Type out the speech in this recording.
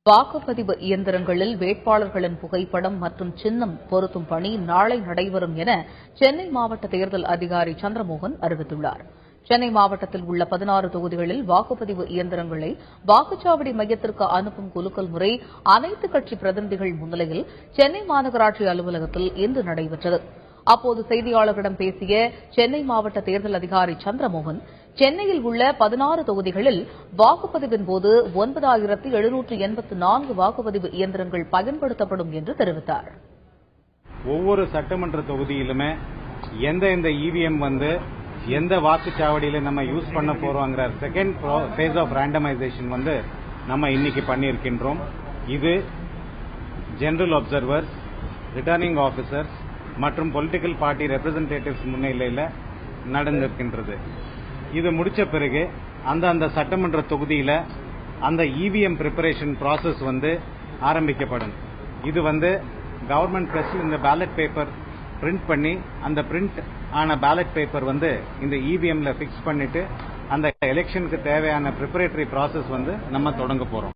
வாக்குப்பதிவு இயந்திரங்களில் வேட்பாளர்களின் புகைப்படம் மற்றும் சின்னம் பொருத்தும் பணி நாளை நடைபெறும் என சென்னை மாவட்ட தேர்தல் அதிகாரி சந்திரமோகன் அறிவித்துள்ளார். சென்னை மாவட்டத்தில் உள்ள 16 தொகுதிகளில் வாக்குப்பதிவு இயந்திரங்களை வாக்குச்சாவடி மையத்திற்கு அனுப்பும் குலுக்கல் முறை அனைத்து கட்சி பிரதிநிதிகள் முன்னிலையில் சென்னை மாநகராட்சி அலுவலகத்தில் இன்று நடைபெற்றது. அப்போது செய்தியாளர்களிடம் பேசிய சென்னை மாவட்ட தேர்தல் அதிகாரி சந்திரமோகன், சென்னையில் உள்ள 16 தொகுதிகளில் வாக்குப்பதிவின் போது 9784 வாக்குப்பதிவு இயந்திரங்கள் பயன்படுத்தப்படும் என்று தெரிவித்தார். ஒவ்வொரு சட்டமன்ற தொகுதியிலுமே எந்த இவிஎம் எந்த வாக்குச்சாவடியில நம்ம யூஸ் பண்ண போறோங்கிற செகண்ட் ஃபேஸ் ஆஃப் ரேண்டமைசேஷன் நம்ம இன்னைக்கு பண்ணியிருக்கின்றோம். இது ஜெனரல் அப்சர்வர்ஸ், ரிட்டர்னிங் ஆபீசர்ஸ் மற்றும் பொலிட்டிக்கல் பார்ட்டி ரெப்ரசன்டேட்டிவ்ஸ் முன்னிலையில் நடந்திருக்கின்றது. இது முடிச்ச பிறகு அந்த சட்டமன்ற தொகுதியில அந்த இவிஎம் பிரிப்பரேஷன் ப்ராசஸ் ஆரம்பிக்கப்படும். இது கவர்மெண்ட் பிரஸ்ல இந்த பேலட் பேப்பர் பிரிண்ட் பண்ணி அந்த பிரிண்ட் ஆன பேலட் பேப்பர் இந்த இவிஎம்ல பிக்ஸ் பண்ணிட்டு அந்த எலெக்ஷனுக்கு தேவையான பிரிப்பரேட்டரி ப்ராசஸ் நம்ம தொடங்க போறோம்.